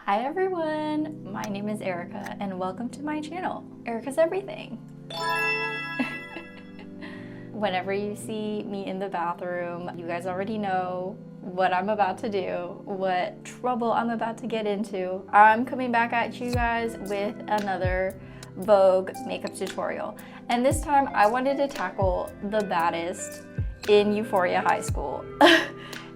Hi everyone, my name is Erika and welcome to my channel, Erika's Everything. Whenever you see me in the bathroom, you guys already know what I'm about to do, what trouble I'm about to get into. I'm coming back at you guys with another Vogue makeup tutorial. And this time I wanted to tackle the baddest in Euphoria High School.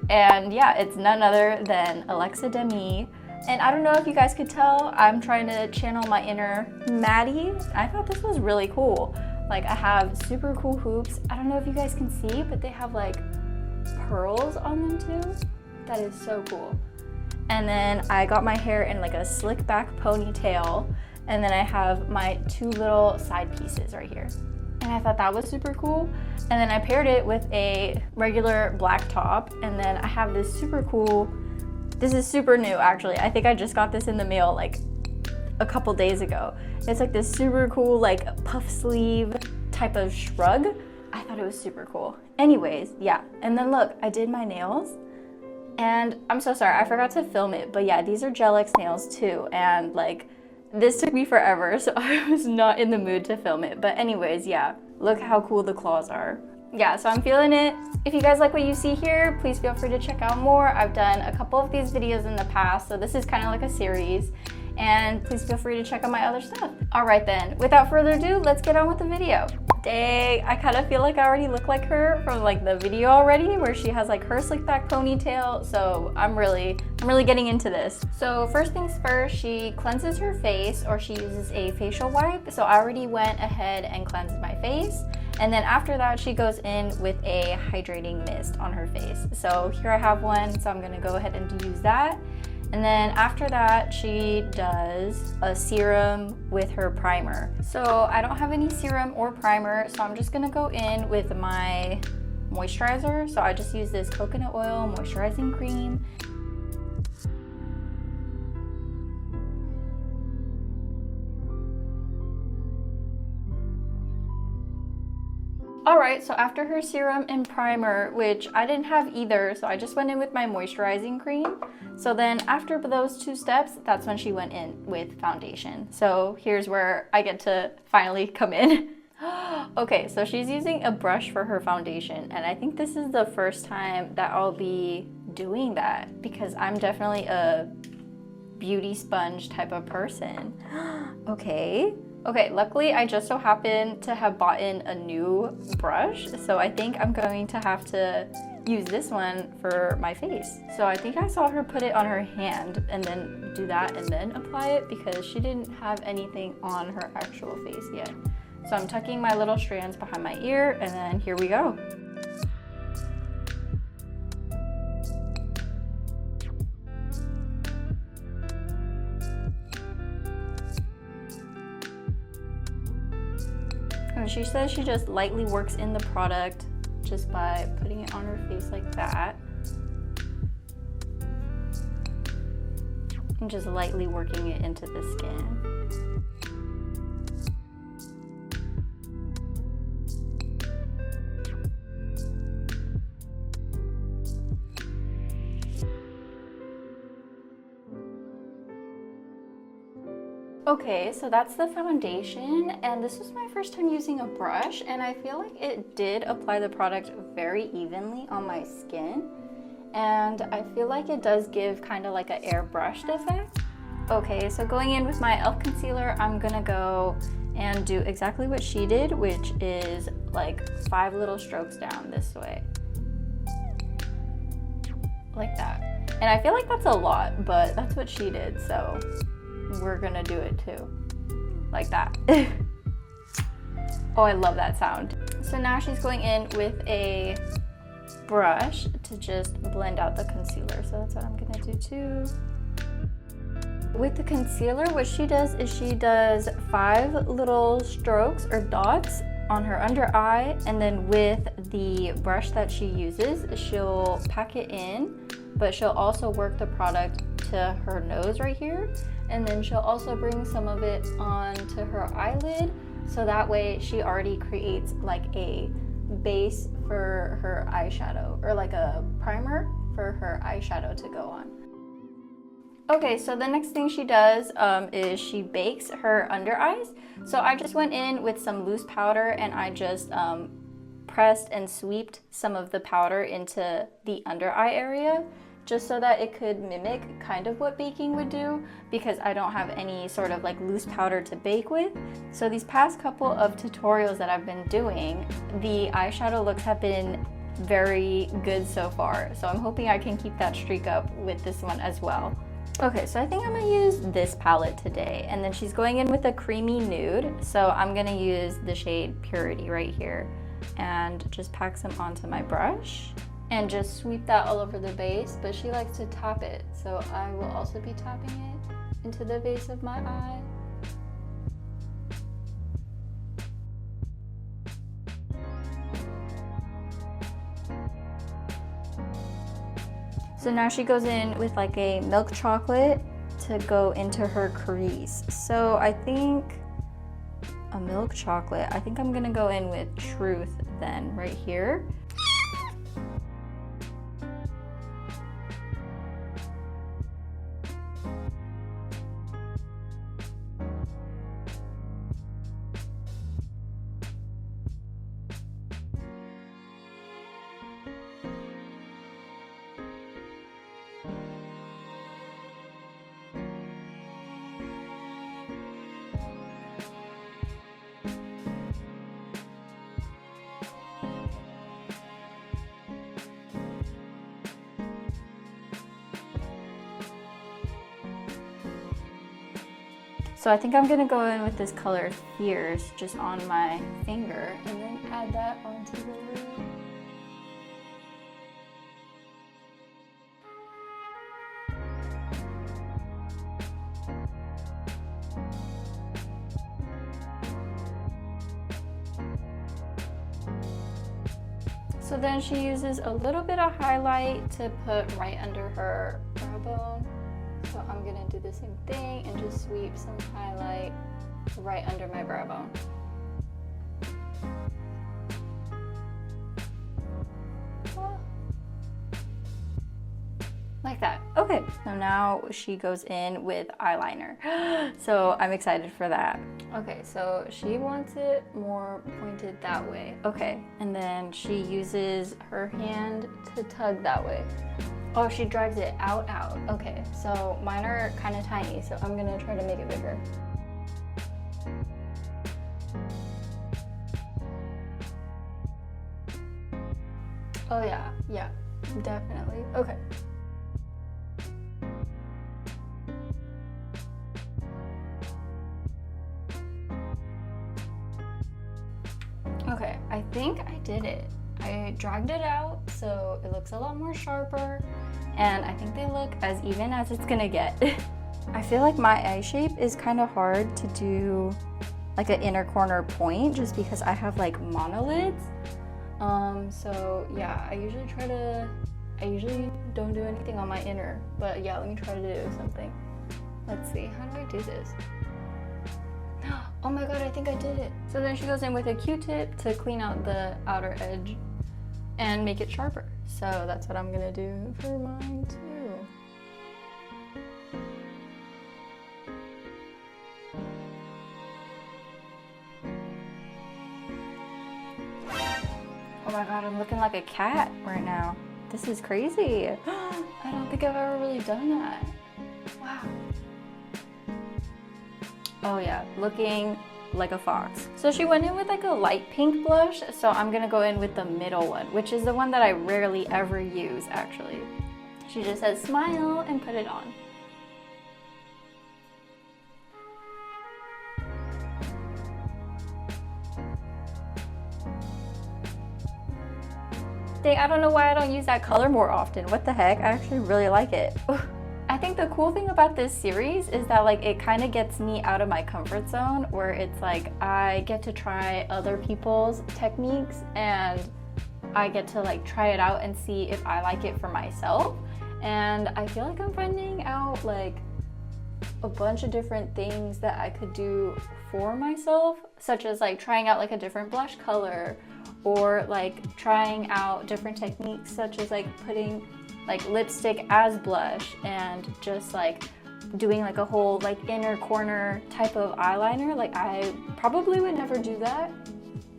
And yeah, it's none other than Alexa Demie. And I don't know if you guys could tell, I'm trying to channel my inner Maddie. I thought this was really cool. Like, I have super cool hoops. I don't know if you guys can see, but they have like pearls on them too. That is so cool. And then I got my hair in like a slick back ponytail. And then I have my two little side pieces right here. And I thought that was super cool. And then I paired it with a regular black top. And then I have this super cool, this is super new actually. I think I just got this in the mail like a couple days ago. It's like this super cool like puff sleeve type of shrug. I thought it was super cool. Anyways, yeah. And then look, I did my nails. And I'm so sorry, I forgot to film it. But yeah, these are Gel X nails too. And like, this took me forever, so I was not in the mood to film it. But anyways, yeah, look how cool the claws are. Yeah, so I'm feeling it. If you guys like what you see here, please feel free to check out more. I've done a couple of these videos in the past, so this is kind of like a series. And please feel free to check out my other stuff. All right then, without further ado, let's get on with the video. Dang, I kind of feel like I already look like her from like the video already, where she has like her slick back ponytail. So I'm really getting into this. So first things first, she cleanses her face, or she uses a facial wipe. So I already went ahead and cleansed my face. And then after that, she goes in with a hydrating mist on her face. So here I have one, so I'm gonna go ahead and use that. And then after that, she does a serum with her primer. So I don't have any serum or primer, so I'm just gonna go in with my moisturizer. So I just use this coconut oil moisturizing cream. Alright, so after her serum and primer, which I didn't have either, so I just went in with my moisturizing cream. So then after those two steps, that's when she went in with foundation. So here's where I get to finally come in. Okay, so she's using a brush for her foundation, and I think this is the first time that I'll be doing that, because I'm definitely a beauty sponge type of person. Okay, luckily I just so happen to have bought in a new brush, so I think I'm going to have to use this one for my face. So I think I saw her put it on her hand and then do that and then apply it, because she didn't have anything on her actual face yet. So I'm tucking my little strands behind my ear, and then here we go. And she says she just lightly works in the product just by putting it on her face like that. And just lightly working it into the skin. Okay, so that's the foundation, and this was my first time using a brush, and I feel like it did apply the product very evenly on my skin, and I feel like it does give kind of like an airbrushed effect. Okay, so going in with my e.l.f. concealer, I'm gonna go and do exactly what she did, which is like 5 little strokes down this way. Like that. And I feel like that's a lot, but that's what she did, so we're gonna do it too, like that. Oh, I love that sound. So now she's going in with a brush to just blend out the concealer. So that's what I'm gonna do too. With the concealer, what she does is she does 5 little strokes or dots on her under eye, and then with the brush that she uses, she'll pack it in, but she'll also work the product to her nose right here. And then she'll also bring some of it onto her eyelid, so that way she already creates like a base for her eyeshadow, or like a primer for her eyeshadow to go on. Okay, so the next thing she does is she bakes her under eyes. So I just went in with some loose powder and I just pressed and sweeped some of the powder into the under eye area, just so that it could mimic kind of what baking would do, because I don't have any sort of like loose powder to bake with. So these past couple of tutorials that I've been doing, the eyeshadow looks have been very good so far. So I'm hoping I can keep that streak up with this one as well. Okay, so I think I'm gonna use this palette today, and then she's going in with a creamy nude. So I'm gonna use the shade Purity right here and just pack some onto my brush and just sweep that all over the base, but she likes to top it. So I will also be topping it into the base of my eye. So now she goes in with like a milk chocolate to go into her crease. So I think a milk chocolate, I think I'm gonna go in with Truth then right here. So I think I'm gonna go in with this color Fierce just on my finger and then add that onto the lid. So then she uses a little bit of highlight to put right under her brow bone. So I'm gonna do the same thing and just sweep some highlight right under my brow bone. Like that. Okay, so now she goes in with eyeliner. So I'm excited for that. Okay, so she wants it more pointed that way. Okay, and then she uses her hand to tug that way. Oh, she drags it out. Okay, so mine are kind of tiny, so I'm gonna try to make it bigger. Oh yeah, definitely. Okay. Okay, I think I did it. I dragged it out so it looks a lot more sharper, and I think they look as even as it's gonna get. I feel like my eye shape is kind of hard to do like an inner corner point just because I have like monolids. So yeah, I usually don't do anything on my inner, but yeah, let me try to do something. Let's see, how do I do this? Oh my god, I think I did it. So then she goes in with a Q-tip to clean out the outer edge and make it sharper. So that's what I'm gonna do for mine too. Oh my god, I'm looking like a cat right now. This is crazy. I don't think I've ever really done that. Wow. Oh yeah, looking like a fox. So she went in with like a light pink blush, so I'm gonna go in with the middle one, which is the one that I rarely ever use actually. She just says smile and put it on. Dang, I don't know why I don't use that color more often. What the heck? I actually really like it. I think the cool thing about this series is that like it kind of gets me out of my comfort zone, where it's like I get to try other people's techniques and I get to like try it out and see if I like it for myself. And I feel like I'm finding out like a bunch of different things that I could do for myself, such as like trying out like a different blush color, or like trying out different techniques such as like putting like lipstick as blush and just like doing like a whole like inner corner type of eyeliner. Like I probably would never do that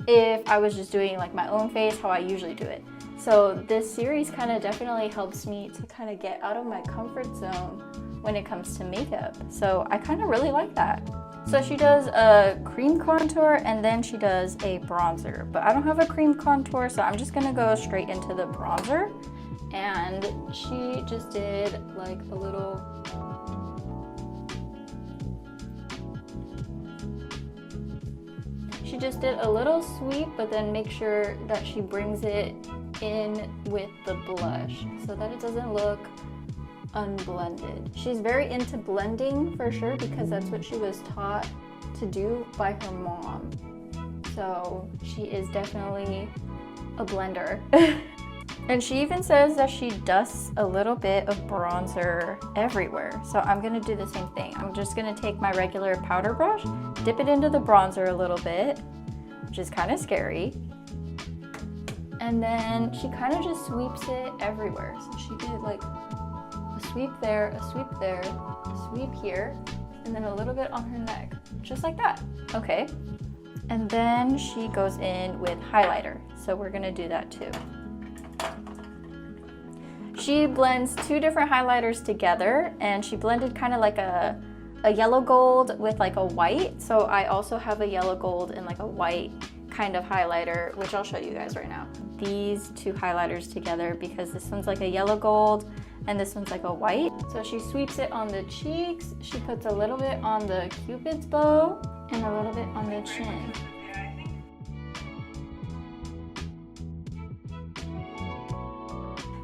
if I was just doing like my own face how I usually do it. So this series kind of definitely helps me to kind of get out of my comfort zone when it comes to makeup. So I kind of really like that. So she does a cream contour and then she does a bronzer, but I don't have a cream contour, so I'm just gonna go straight into the bronzer. And she just did like a little, she just did a little sweep, but then make sure that she brings it in with the blush so that it doesn't look unblended. She's very into blending for sure because that's what she was taught to do by her mom. So she is definitely a blender. And she even says that she dusts a little bit of bronzer everywhere. So I'm gonna do the same thing. I'm just gonna take my regular powder brush, dip it into the bronzer a little bit, which is kind of scary. And then she kind of just sweeps it everywhere. So she did like a sweep there, a sweep there, a sweep here, and then a little bit on her neck, just like that. Okay. And then she goes in with highlighter. So we're gonna do that too. She blends two different highlighters together, and she blended kind of like a yellow gold with like a white. So I also have a yellow gold and like a white kind of highlighter, which I'll show you guys right now. These two highlighters together because this one's like a yellow gold and this one's like a white. So she sweeps it on the cheeks, she puts a little bit on the Cupid's bow and a little bit on the chin.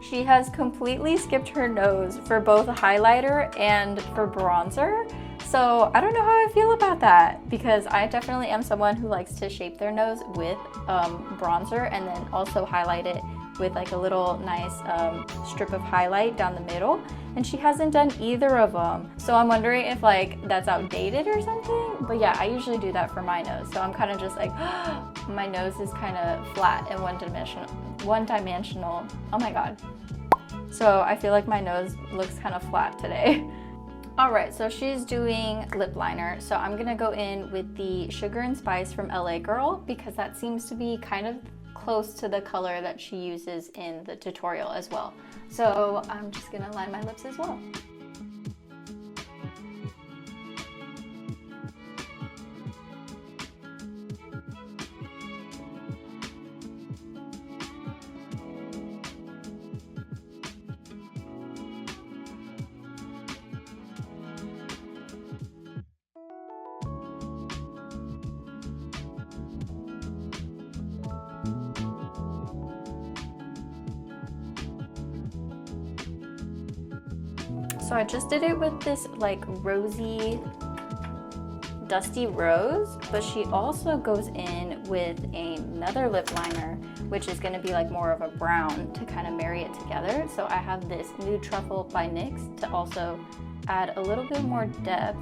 She has completely skipped her nose for both highlighter and for bronzer. So I don't know how I feel about that because I definitely am someone who likes to shape their nose with bronzer and then also highlight it with like a little nice strip of highlight down the middle. And she hasn't done either of them. So I'm wondering if like that's outdated or something. But yeah, I usually do that for my nose. So I'm kind of just like, my nose is kind of flat and one-dimensional. Oh my God. So I feel like my nose looks kind of flat today. All right, so she's doing lip liner. So I'm gonna go in with the Sugar and Spice from LA Girl because that seems to be kind of close to the color that she uses in the tutorial as well. So I'm just gonna line my lips as well. So I just did it with this like rosy, dusty rose, but she also goes in with another lip liner, which is gonna be like more of a brown to kind of marry it together. So I have this Nude Truffle by NYX to also add a little bit more depth.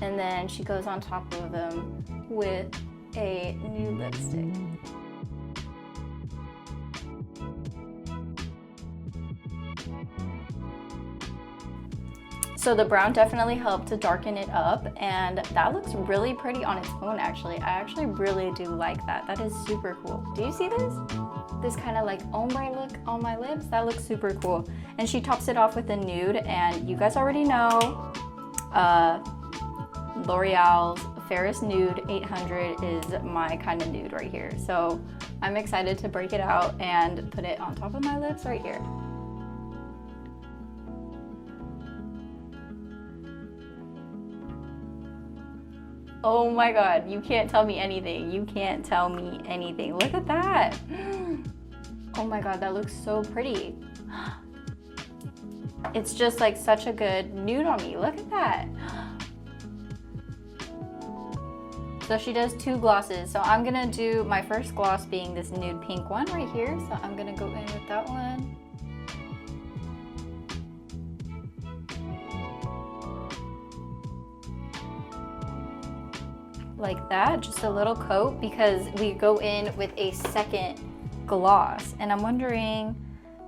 And then she goes on top of them with a nude lipstick. So the brown definitely helped to darken it up, and that looks really pretty on its own actually. I actually really do like that. That is super cool. Do you see this? This kind of like ombre look on my lips? That looks super cool. And she tops it off with a nude, and you guys already know L'Oreal's Ferris Nude 800 is my kind of nude right here. So I'm excited to break it out and put it on top of my lips right here. Oh my God, you can't tell me anything. You can't tell me anything. Look at that. Oh my God, that looks so pretty. It's just like such a good nude on me. Look at that. So she does two glosses. So I'm gonna do my first gloss being this nude pink one right here. So I'm gonna go in with that one. Like that, just a little coat, because we go in with a second gloss. And I'm wondering,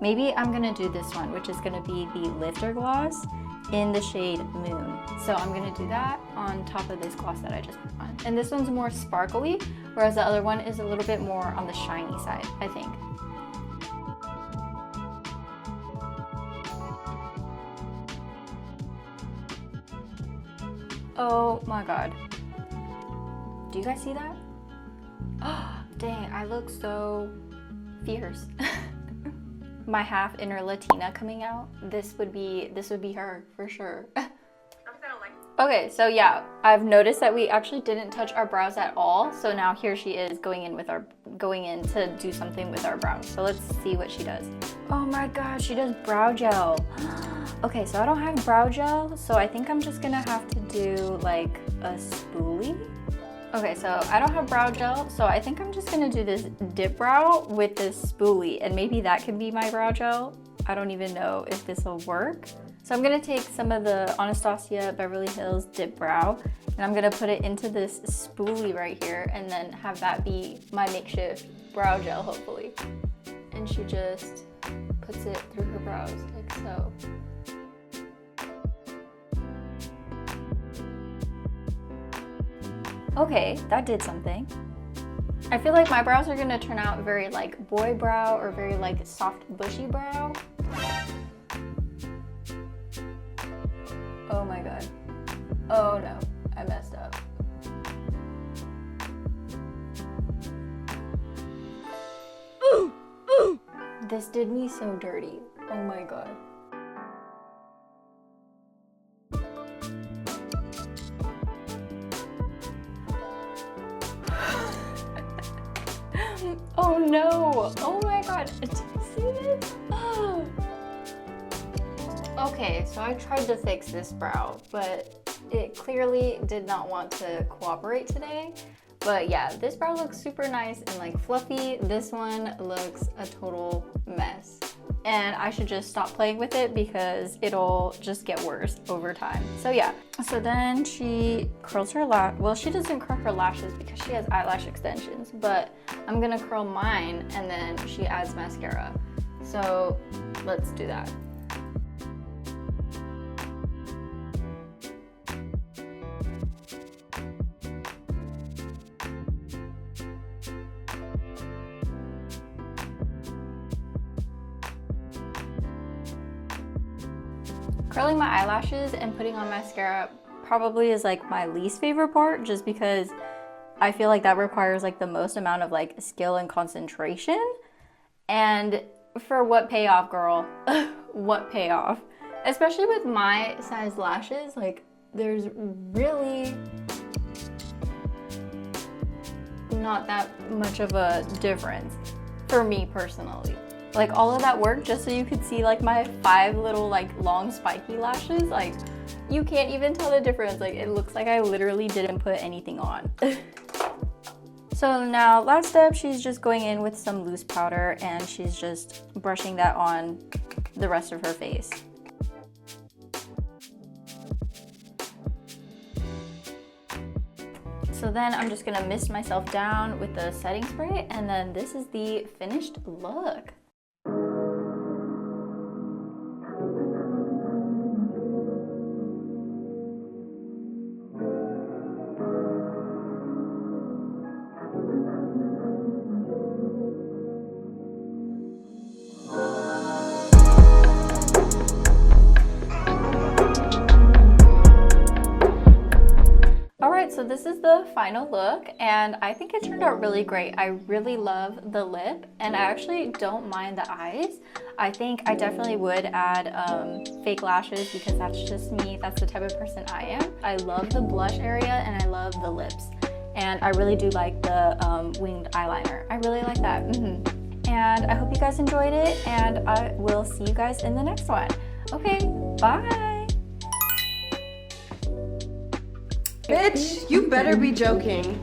maybe I'm gonna do this one, which is gonna be the lifter gloss. in the shade Moon. So I'm gonna do that on top of this gloss that I just put on. And this one's more sparkly, whereas the other one is a little bit more on the shiny side, I think. Oh my god. Do you guys see that? Oh, dang, I look so fierce. My half inner Latina coming out. This would be her for sure. Okay, so yeah, I've noticed that we actually didn't touch our brows at all. So now here she is going in to do something with our brows. So let's see what she does. Oh my god, she does brow gel. Okay, so I don't have brow gel, so I think I'm just gonna have to do like a spoolie. Okay, so I don't have brow gel, so I think I'm just gonna do this dip brow with this spoolie, and maybe that could be my brow gel. I don't even know if this will work. So I'm gonna take some of the Anastasia Beverly Hills dip brow, and I'm gonna put it into this spoolie right here, and then have that be my makeshift brow gel, hopefully. And she just puts it through her brows, like so. Okay, that did something. I feel like my brows are gonna turn out very like boy brow or very like soft bushy brow. Oh my god. Oh no, I messed up. This did me so dirty. Oh my god. Oh no! Oh my god! Did you see this? Okay, so I tried to fix this brow, but it clearly did not want to cooperate today. But yeah, this brow looks super nice and like fluffy. This one looks a total mess. And I should just stop playing with it because it'll just get worse over time. So yeah, so then she curls her well, she doesn't curl her lashes because she has eyelash extensions, but I'm gonna curl mine and then she adds mascara. So let's do that. Curling my eyelashes and putting on mascara probably is like my least favorite part, just because I feel like that requires like the most amount of like skill and concentration. And for what payoff, girl? What payoff? Especially with my size lashes, like there's really not that much of a difference for me personally. Like all of that work just so you could see like my 5 little like long spiky lashes, like you can't even tell the difference. Like it looks like I literally didn't put anything on. So now last step, she's just going in with some loose powder and she's just brushing that on the rest of her face. So then I'm just gonna mist myself down with the setting spray, and then this is the finished look. So this is the final look, and I think it turned out really great. I really love the lip, and I actually don't mind the eyes. I think I definitely would add fake lashes because that's just me. That's the type of person I am. I love the blush area and I love the lips. And I really do like the winged eyeliner. I really like that. And I hope you guys enjoyed it, and I will see you guys in the next one. Okay, bye. Bitch, you better be joking.